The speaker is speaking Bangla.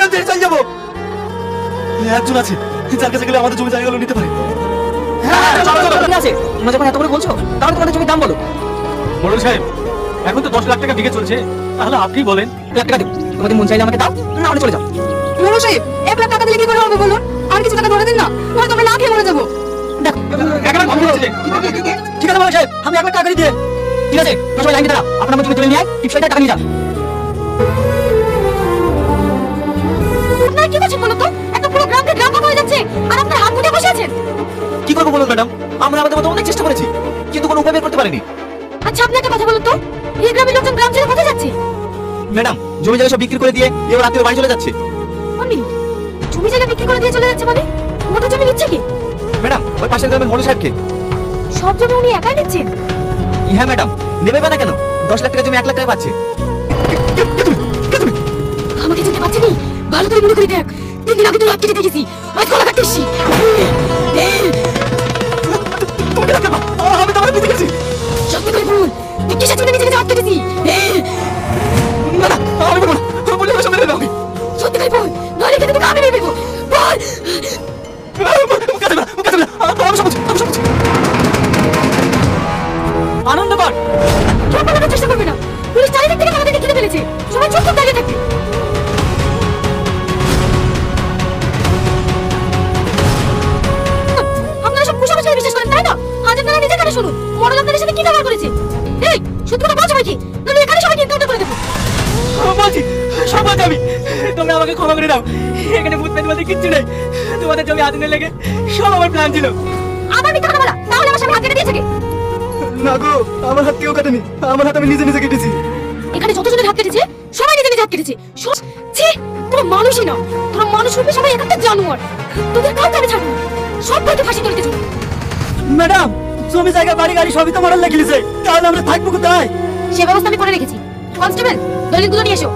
গ্রাম ছেড়ে চলে যাবো। একজন আছে যার কাছে গেলে আমাদের জমি জায়গাগুলো নিতে পারে। ঠিক আছে, তোমরা যখন এত করে বলছো তাহলে তোমাদের জমির দাম বলো। মোড়ল সাহেব, এখন তো 10 লাখ টাকা বিঘে চলছে, তাহলে আপনি বলেন। 1 লাখ টাকা দেবো, তোমাদের মন চাইলে আমাকে দাও, না হলে চলে যাও। মোড়ল সাহেব 1 লাখ টাকা দিলে কি করে হবে বলুন? আর কিছু টাকা ধরে দিন না, নয়তো আমরা না খেয়ে মরে যাবো। দেখো একবার কম হচ্ছে। ঠিক আছে মোড়ল সাহেব, আমি 1 লাখ টাকা করে দিয়ে। ঠিক আছে, তোমরা সবাই লাইন দিয়ে দাঁড়াও, আপনার জমি তুলে নিয়ে আয়, টিপসই টাকা নিয়ে যান। আপনারা কি করছেন বলুন তো? একটা পুরো গ্রামকে গ্রাম ভাগ হয়ে যাচ্ছে আর আপনারা হাত মুঠে বসে আছেন। কি করবো বলুন ম্যাডাম, আমরা আমাদের মতো অনেক চেষ্টা করেছি, কিন্তু কোনো উপায় বের করতে পারিনি। আচ্ছা আপনি একটা কথা বলুন তো, এই গ্রামের লোকজন গ্রাম ছেড়ে কোথায় যাচ্ছে? ম্যাডাম, জমি জায়গা সব বিক্রি করে দিয়ে এবার রাতে বাড়ি চলে যাচ্ছে। অনি জমি জায়গা বিক্রি করে দিয়ে চলে যাচ্ছে মানে? ওটা জমি নিচ্ছে কি? ম্যাডাম, ওই পাশের গ্রামের মোড়ল সাহেবকে। সব জমি উনি একাই নিচ্ছেন? হ্যাঁ ম্যাডাম, নেবে না কেন? 10 লাখ টাকা জমি 1 লাখ টাকা পাচ্ছে। আমাকে চিনতে পারছিনি? ভালো করে মনে করে দেখ, 3 দিন আগে তো হাত কেটে দেখেছি, আজ গলা কাটতে এসছি। আমি তোমার বুঝে গেছি। সত্যি করে বল, তুই কিসের জন্য নিজে নিজে হাত কেটেছি? না না, আমি বলবো না, বলে আমার সামনে দাও। সত্যি করে বল, নইলে কিন্তু তোকে আমি মেরে ফেলবো। বল। আমি সব বুঝি। আনন্দ কর। কেউ পালানোর চেষ্টা করবে না, পুলিশ চারিদিক থেকে আমাদেরকে ঘিরে ফেলেছে, সবাই চুপ করে দাঁড়িয়ে থাকবে। আপনারা সব কুসংস্কারে বিশ্বাস করেন তাই না? আজ আপনারা নিজের কানে শুনুন, বড় লোকদের সাথে কি ব্যবহার করেছে। এই সত্যি কথা বল সবাইকে, নাহলে এখানে সবাইকে এনকাউন্টার করে দেবো। বলছি সব বলছি আমি, তোমরা আমাকে ক্ষমা করে দাও। এখানে ভূত পেট বলতে কিচ্ছু নেই, তোমাদের জমি আগুনে লেগে সব আমার প্ল্যান ছিল। আবার মিথ্যা কথা বলা, তাহলে আমার সামনে হাত কেটে দিয়েছে কে? না গো, আমার হাত কেউ কাটেনি, আমার হাত আমি নিজে নিজে কেটেছি। এখানে যতজনের হাত কেটেছে সবাই নিজে নিজে হাত কেটেছে। ছি, তোরা মানুষই না, তোরা মানুষ রূপে সবাই একটা জানোয়ার। তোদের কাউকে আমি ছাড়বো না, সবাইকে ফাঁসি করে দিতে। ম্যাডাম, জমি জায়গা বাড়ি গাড়ি সবই তো মারার লাগিয়েছে, তাহলে আমরা থাকবো কোথায়? সে ব্যবস্থা আমি করে রেখেছি। কনস্টেবল, দলিলগুলো নিয়ে এসো।